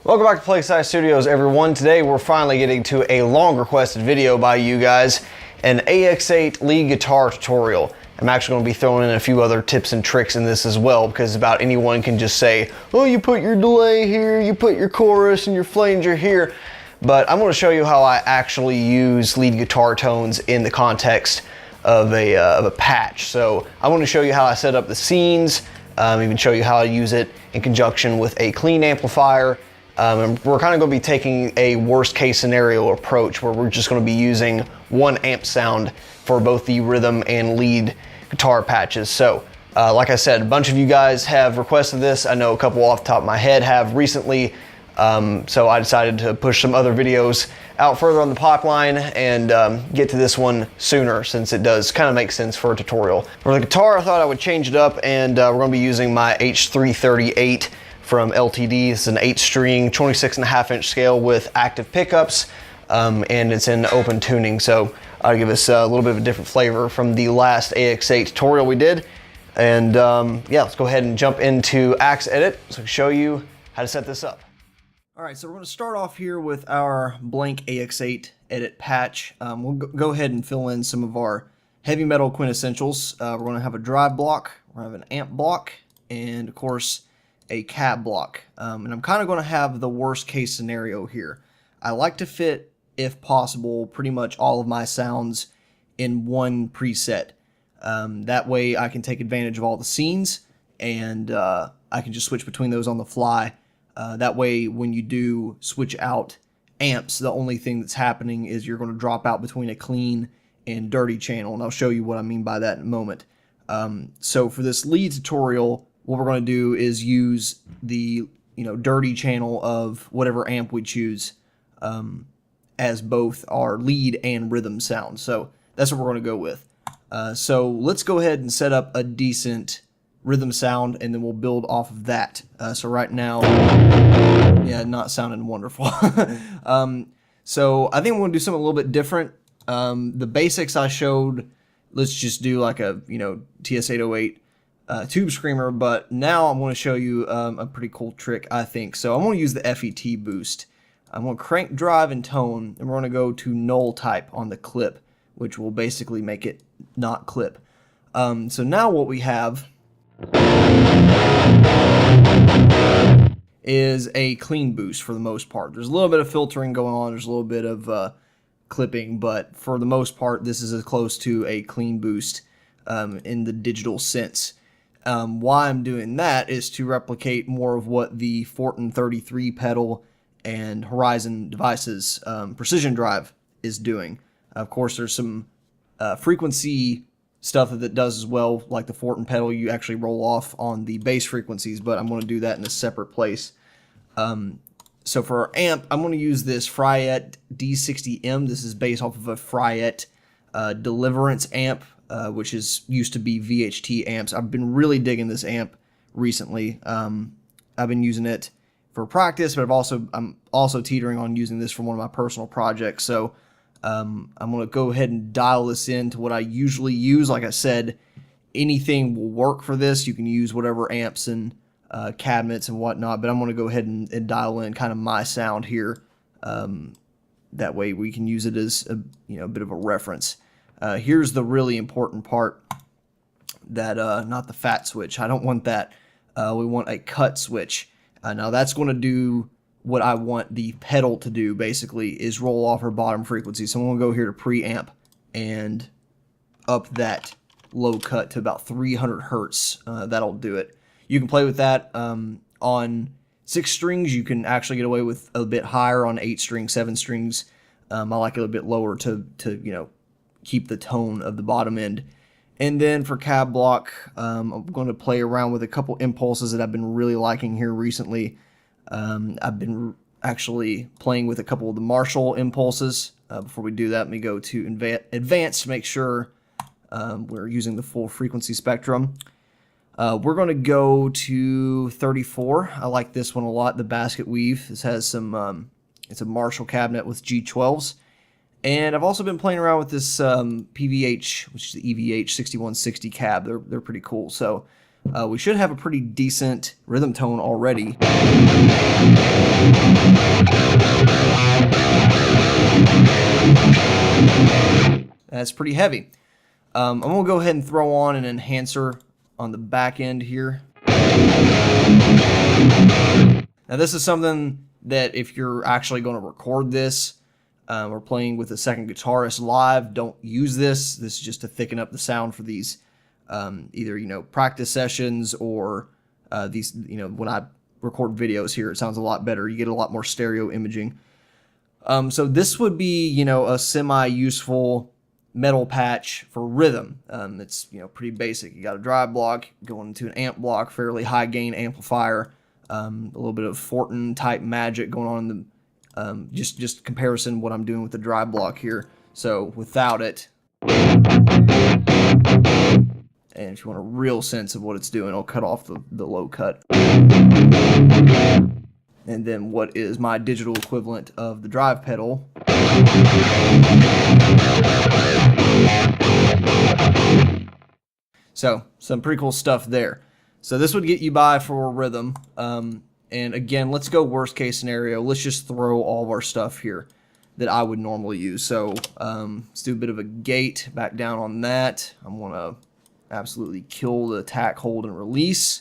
Welcome back to Plague Scythe Studios, everyone. Today we're finally getting to a long requested video by you guys, an AX8 lead guitar tutorial. I'm actually going to be throwing in a few other tips and tricks in this as well, because about anyone can just say, oh, you put your delay here, you put your chorus and your flanger here. But I'm going to show you how I actually use lead guitar tones in the context of a patch. So I want to show you how I set up the scenes, even show you how I use it in conjunction with a clean amplifier. And we're kind of going to be taking a worst case scenario approach where we're just going to be using one amp sound for both the rhythm and lead guitar patches. So like I said, a bunch of you guys have requested this. I know a couple off the top of my head have recently. So I decided to push some other videos out further on the pipeline and get to this one sooner, since it does kind of make sense for a tutorial. For the guitar, I thought I would change it up, and we're going to be using my H338 from LTD. This is an 8-string, 26.5-inch scale with active pickups, and it's in open tuning. So I'll give us a little bit of a different flavor from the last AX8 tutorial we did. And yeah, let's go ahead and jump into AX8 so I can show you how to set this up. All right, so we're going to start off here with our blank AX8 edit patch. We'll go ahead and fill in some of our heavy metal quintessentials. We're going to have a drive block, we're going to have an amp block, and of course a cab block. And I'm kind of going to have the worst case scenario here. I like to fit, if possible, pretty much all of my sounds in one preset. That way I can take advantage of all the scenes, and I can just switch between those on the fly. That way when you do switch out amps, the only thing that's happening is you're going to drop out between a clean and dirty channel, and I'll show you what I mean by that in a moment. So for this lead tutorial, what we're going to do is use the dirty channel of whatever amp we choose as both our lead and rhythm sound. So that's what we're going to go with. So let's go ahead and set up a decent rhythm sound, and then we'll build off of that. So right now, yeah, not sounding wonderful. So I think we're going to do something a little bit different. The basics I showed, let's just do like a TS-808 tube screamer, but now I'm going to show you a pretty cool trick, I think. So I'm going to use the FET boost. I'm going to crank drive and tone, and we're going to go to null type on the clip, which will basically make it not clip. So now what we have is a clean boost for the most part. There's a little bit of filtering going on, there's a little bit of clipping, but for the most part this is as close to a clean boost in the digital sense. Why I'm doing that is to replicate more of what the Fortin 33 pedal and Horizon Devices Precision Drive is doing. Of course, there's some frequency stuff that does as well, like the Fortin pedal. You actually roll off on the bass frequencies, but I'm going to do that in a separate place. So for our amp, I'm going to use this Fryette D60M. This is based off of a Fryette Deliverance amp, which used to be VHT amps. I've been really digging this amp recently. I've been using it for practice, but I'm also teetering on using this for one of my personal projects. So I'm going to go ahead and dial this into what I usually use. Like I said, anything will work for this. You can use whatever amps and cabinets and whatnot, but I'm going to go ahead and dial in kind of my sound here. That way we can use it as a bit of a reference. Here's the really important part, that not the fat switch. I don't want that. We want a cut switch. Now that's going to do what I want the pedal to do, basically, is roll off her bottom frequency. So I'm going to go here to preamp and up that low cut to about 300 hertz. That'll do it. You can play with that on 6 strings. You can actually get away with a bit higher on 8 strings, 7 strings. I like it a bit lower to keep the tone of the bottom end. And then for cab block, I'm going to play around with a couple impulses that I've been really liking here recently. I've been actually playing with a couple of the Marshall impulses. Before we do that, let me go to advanced to make sure we're using the full frequency spectrum. We're going to go to 34. I like this one a lot, the basket weave. This has some, it's a Marshall cabinet with G12s. And I've also been playing around with this PVH, which is the EVH 6160 cab. They're pretty cool. So we should have a pretty decent rhythm tone already. That's pretty heavy. I'm going to go ahead and throw on an enhancer on the back end here. Now this is something that if you're actually going to record this or playing with a second guitarist live, don't use this. This is just to thicken up the sound for these either, you know, practice sessions or these, you know, when I record videos here, it sounds a lot better. You get a lot more stereo imaging. So this would be, you know, a semi-useful metal patch for rhythm. It's, you know, pretty basic. You got a drive block going into an amp block, fairly high gain amplifier, a little bit of Fortin type magic going on in the just comparison what I'm doing with the drive block here. So without it, and if you want a real sense of what it's doing, I'll cut off the low cut. And then what is my digital equivalent of the drive pedal. So some pretty cool stuff there. So this would get you by for rhythm. And again, let's go worst case scenario. Let's just throw all of our stuff here that I would normally use. So let's do a bit of a gate back down on that. I'm going to absolutely kill the attack, hold, and release.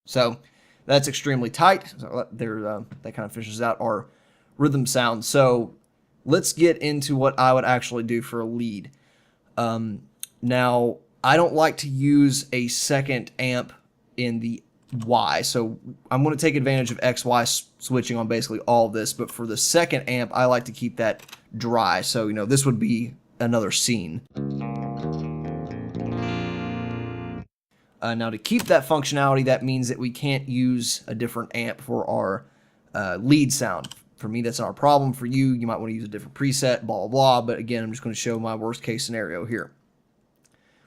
So that's extremely tight. So that kind of fishes out our rhythm sound. So let's get into what I would actually do for a lead. Now, I don't like to use a second amp in the Y, so I'm going to take advantage of XY switching on basically all of this, but for the second amp, I like to keep that dry. So, you know, this would be another scene. Now, to keep that functionality, that means that we can't use a different amp for our lead sound. For me, that's not a problem. For you, you might want to use a different preset, blah, blah, blah. But again, I'm just going to show my worst case scenario here.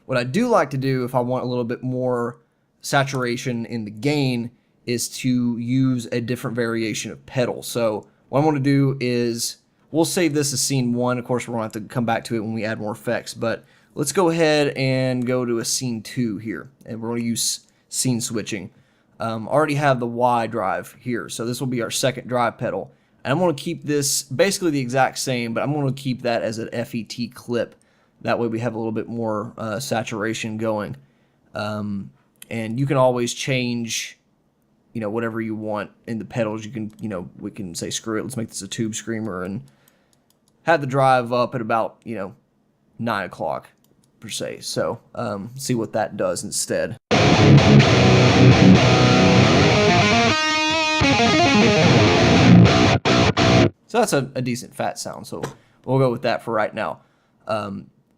What I do like to do if I want a little bit more saturation in the gain is to use a different variation of pedal. So what I want to do is, we'll save this as scene 1. Of course, we're going to have to come back to it when we add more effects. But let's go ahead and go to a scene 2 here. And we're going to use scene switching. Already have the Y drive here. So this will be our second drive pedal. And I'm going to keep this basically the exact same, but I'm going to keep that as an FET clip. That way we have a little bit more saturation going. And you can always change, you know, whatever you want in the pedals. You can, you know, we can say, screw it, let's make this a tube screamer and have the drive up at about, you know, 9 o'clock per se. So see what that does instead. So that's a decent fat sound, so we'll go with that for right now.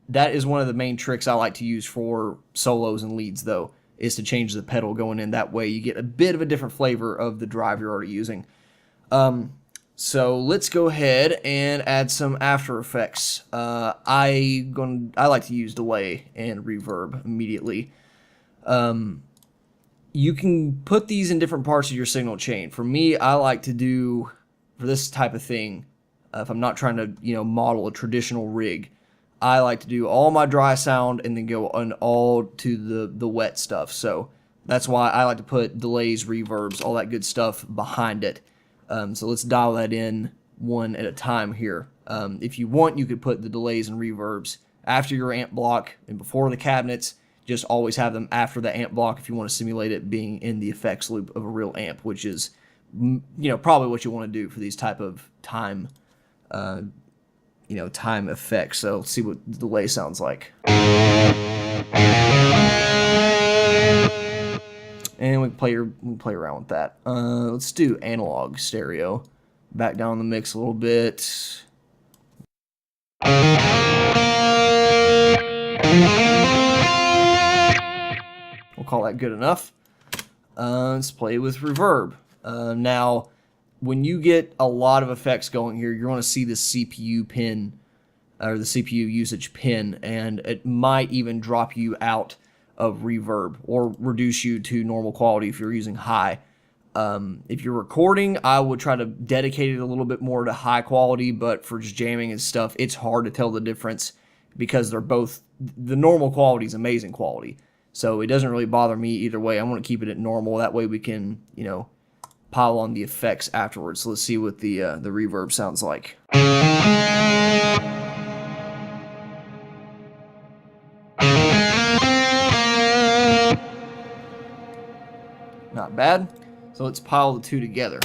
That is one of the main tricks I like to use for solos and leads, though, is to change the pedal going in. That way you get a bit of a different flavor of the drive you're already using. So let's go ahead and add some After Effects. I like to use delay and reverb immediately. You can put these in different parts of your signal chain. For me, I like to do, for this type of thing, if I'm not trying to, you know, model a traditional rig, I like to do all my dry sound and then go on all to the wet stuff. So that's why I like to put delays, reverbs, all that good stuff behind it. So let's dial that in one at a time here. If you want, you could put the delays and reverbs after your amp block and before the cabinets. Just always have them after the amp block if you want to simulate it being in the effects loop of a real amp, which is, you know, probably what you want to do for these type of time, you know, time effects. So let's see what the delay sounds like. And we can play around with that. Let's do analog stereo. Back down the mix a little bit. We'll call that good enough. Let's play with reverb. Now, when you get a lot of effects going here, you're going to see the CPU pin, or the CPU usage pin, and it might even drop you out of reverb or reduce you to normal quality if you're using high. If you're recording, I would try to dedicate it a little bit more to high quality, but for just jamming and stuff, it's hard to tell the difference because they're both, the normal quality is amazing quality. So it doesn't really bother me either way. I want to keep it at normal. That way we can, you know, pile on the effects afterwards. So let's see what the reverb sounds like. Not bad. So let's pile the two together.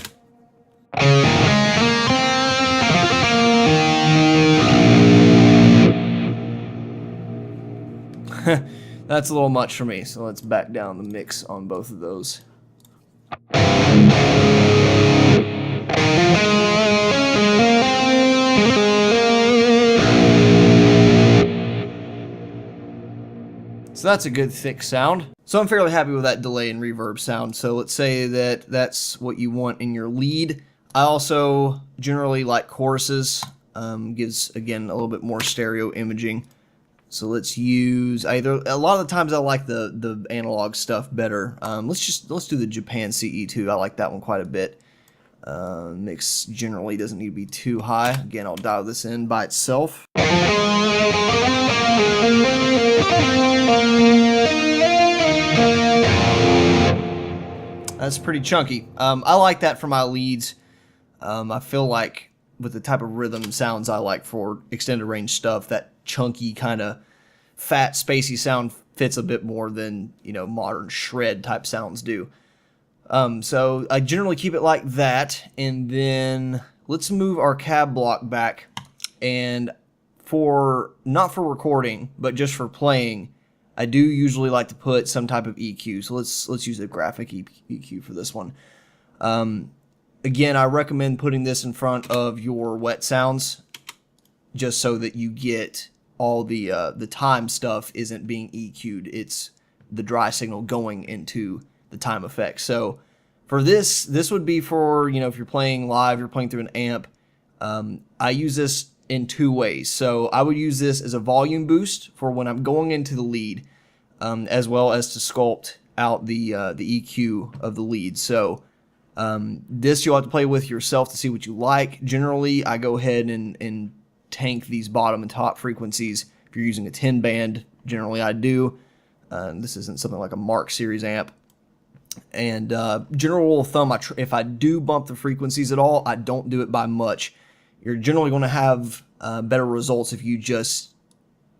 That's a little much for me, so let's back down the mix on both of those. So that's a good thick sound. So I'm fairly happy with that delay and reverb sound. So let's say that that's what you want in your lead. I also generally like choruses. Gives, again, a little bit more stereo imaging. So let's use either. A lot of the times I like the analog stuff better. Let's do the Japan CE2. I like that one quite a bit. Mix generally doesn't need to be too high. Again, I'll dial this in by itself. That's pretty chunky. I like that for my leads. I feel like with the type of rhythm sounds I like for extended range stuff, that chunky kind of fat, spacey sound fits a bit more than, you know, modern shred type sounds do. So I generally keep it like that, and then let's move our cab block back, and not for recording, but just for playing, I do usually like to put some type of EQ. So let's use a graphic EQ for this one. Again, I recommend putting this in front of your wet sounds, just so that you get all the time stuff isn't being EQ'd. It's the dry signal going into the time effect. So for this would be for, you know, if you're playing live, you're playing through an amp. I use this in two ways. So I would use this as a volume boost for when I'm going into the lead, as well as to sculpt out the EQ of the lead. So this you'll have to play with yourself to see what you like. Generally, I go ahead and tank these bottom and top frequencies. If you're using a 10 band, generally I do. This isn't something like a Mark series amp. And general rule of thumb, if I do bump the frequencies at all, I don't do it by much. You're generally going to have better results if you just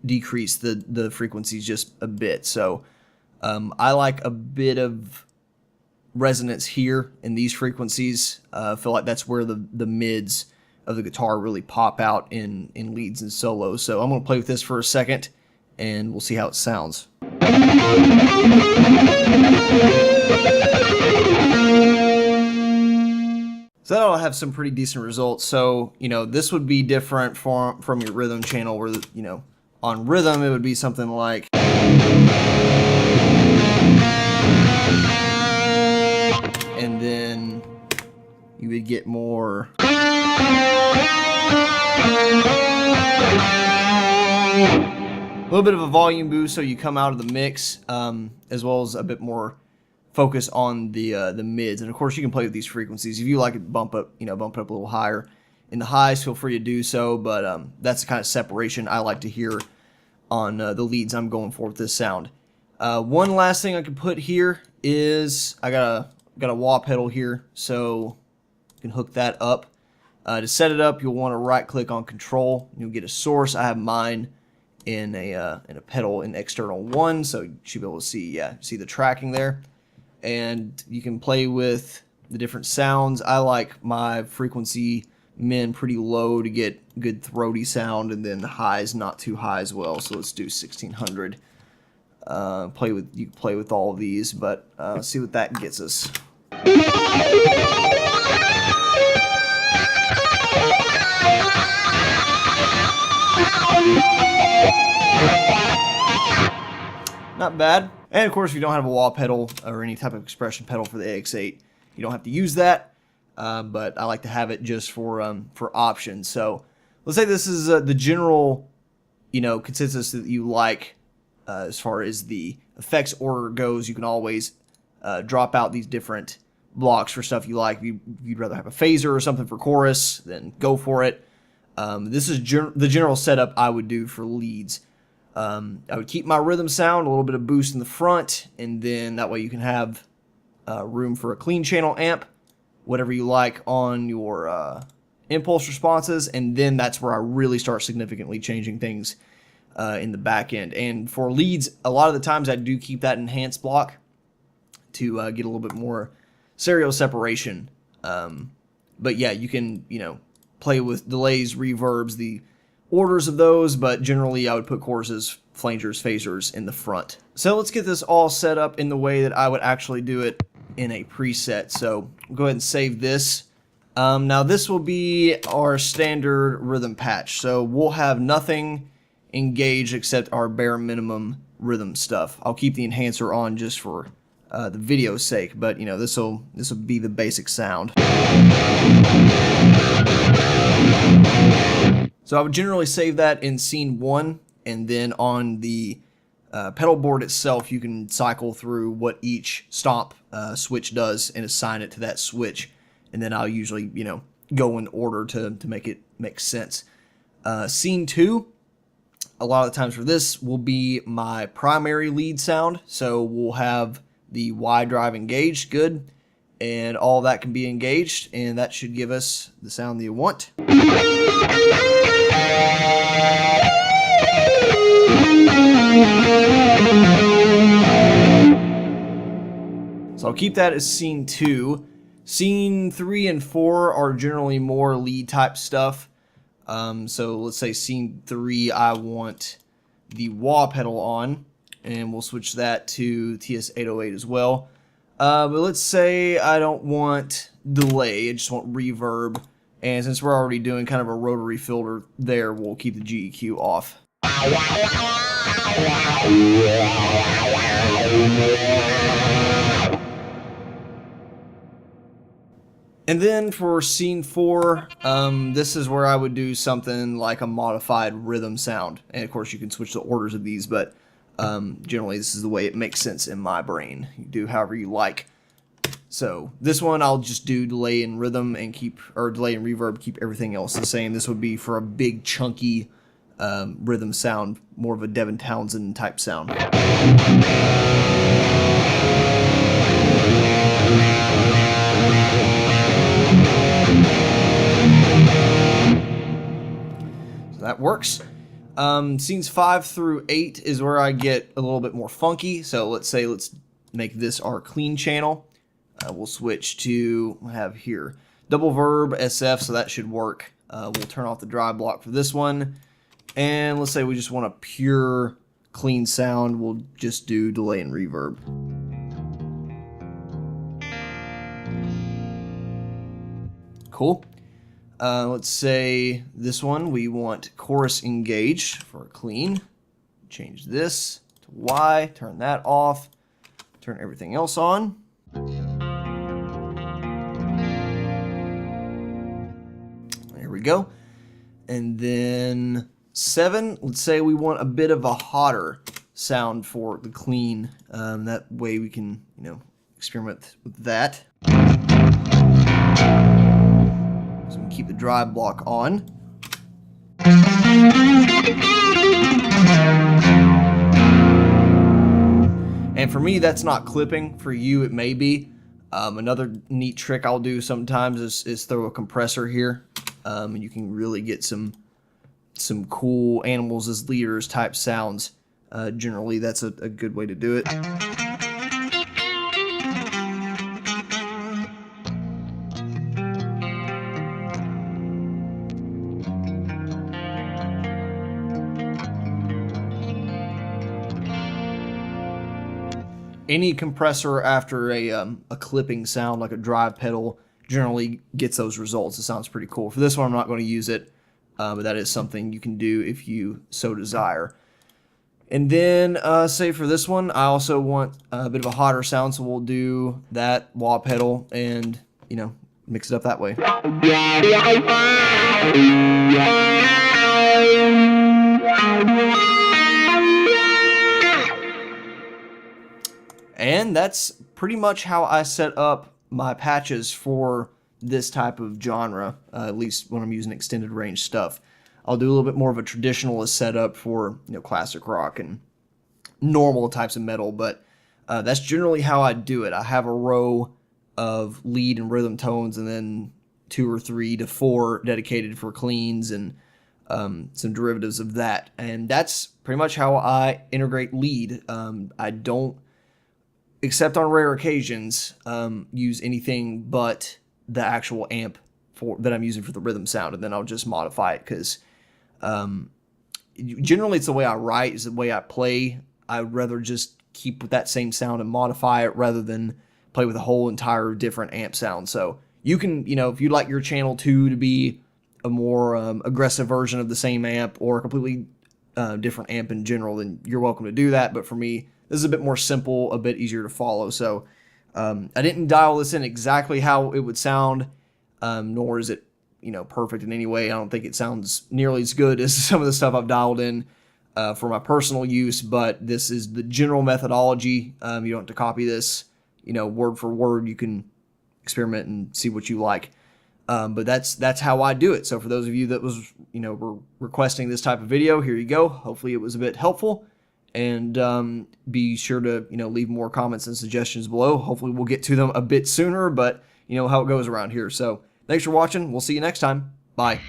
decrease the frequencies just a bit. So I like a bit of resonance here in these frequencies. I feel like that's where the mids of the guitar really pop out in leads and solos. So I'm going to play with this for a second, and we'll see how it sounds. So that'll have some pretty decent results. So, you know, this would be different from your rhythm channel, where, you know, on rhythm it would be something like, and then you would get more, a little bit of a volume boost, so you come out of the mix, as well as a bit more focus on the mids. And of course you can play with these frequencies. If you like it, bump it up a little higher. In the highs, feel free to do so, but that's the kind of separation I like to hear on the leads I'm going for with this sound. One last thing I can put here is I got a wah pedal here, so you can hook that up. To set it up, you'll want to right click on control. You'll get a source. I have mine in a pedal in external 1, so you should be able to see the tracking there. And you can play with the different sounds. I like my frequency min pretty low to get good throaty sound, and then the highs not too high as well. So let's do 1600. You can play with all of these, but let's see what that gets us. Not bad. And of course, if you don't have a wah pedal or any type of expression pedal for the AX8, you don't have to use that. But I like to have it just for options. So let's say this is the general, consensus that you like as far as the effects order goes. You can always drop out these different blocks for stuff you like. If you'd rather have a phaser or something for chorus, then go for it. This is the general setup I would do for leads. I would keep my rhythm sound, a little bit of boost in the front, and then that way you can have room for a clean channel amp whatever you like on your impulse responses, and then that's where I really start significantly changing things in the back end. And for leads, a lot of the times I do keep that enhanced block to get a little bit more stereo separation. But yeah, you can, play with delays, reverbs, the orders of those, but generally I would put choruses, flangers, phasers in the front. So let's get this all set up in the way that I would actually do it in a preset. So go ahead and save this. Now this will be our standard rhythm patch. So we'll have nothing engaged except our bare minimum rhythm stuff. I'll keep the enhancer on just for the video's sake, but this will be the basic sound. So I would generally save that in scene 1, and then on the pedal board itself, you can cycle through what each stomp switch does and assign it to that switch, and then I'll usually go in order to make it make sense. Scene 2, a lot of the times for this, will be my primary lead sound, so we'll have the Y drive engaged, good, and all that can be engaged, and that should give us the sound that you want. So I'll keep that as scene 2. Scene 3 and 4 are generally more lead type stuff. So let's say scene 3, I want the wah pedal on, and we'll switch that to TS-808 as well. But let's say I don't want delay, I just want reverb. And since we're already doing kind of a rotary filter there, we'll keep the GEQ off. And then for scene 4, this is where I would do something like a modified rhythm sound. And of course you can switch the orders of these, but generally this is the way it makes sense in my brain. You do however you like. So this one I'll just do delay and rhythm and delay and reverb, keep everything else the same. This would be for a big chunky rhythm sound, more of a Devin Townsend type sound. So that works. Scenes 5 through 8 is where I get a little bit more funky. So let's make this our clean channel. We'll switch to, I have here, double verb SF, so that should work. We'll turn off the drive block for this one. And let's say we just want a pure clean sound. We'll just do delay and reverb. Cool. Let's say this one, we want chorus engaged for a clean. Change this to Y, turn that off, turn everything else on. There we go. And then 7, let's say we want a bit of a hotter sound for the clean. That way we can, experiment with that. So we can keep the drive block on. And for me, that's not clipping. For you, it may be. Another neat trick I'll do sometimes is throw a compressor here. And you can really get some cool animals as leaders type sounds. Generally, that's a good way to do it. Any compressor after a clipping sound like a drive pedal generally gets those results. It sounds pretty cool. For this one, I'm not going to use it, but that is something you can do if you so desire. And then, say for this one, I also want a bit of a hotter sound, so we'll do that wah pedal and, mix it up that way. And that's pretty much how I set up my patches for this type of genre, at least when I'm using extended range stuff. I'll do a little bit more of a traditionalist setup for classic rock and normal types of metal, but that's generally how I do it. I have a row of lead and rhythm tones, and then 2 or 3 to 4 dedicated for cleans and some derivatives of that. And that's pretty much how I integrate lead. I don't, except on rare occasions, use anything but the actual amp that I'm using for the rhythm sound, and then I'll just modify it because generally it's the way I write, is the way I play. I'd rather just keep with that same sound and modify it rather than play with a whole entire different amp sound. So you can, if you'd like your channel 2 to be a more aggressive version of the same amp or a completely different amp in general, then you're welcome to do that. But for me, this is a bit more simple, a bit easier to follow. So I didn't dial this in exactly how it would sound, nor is it, perfect in any way. I don't think it sounds nearly as good as some of the stuff I've dialed in for my personal use, but this is the general methodology. You don't have to copy this, word for word. You can experiment and see what you like. But that's how I do it. So for those of you that were requesting this type of video, here you go. Hopefully it was a bit helpful, and be sure to, leave more comments and suggestions below. Hopefully we'll get to them a bit sooner, but you know how it goes around here. So thanks for watching. We'll see you next time. Bye.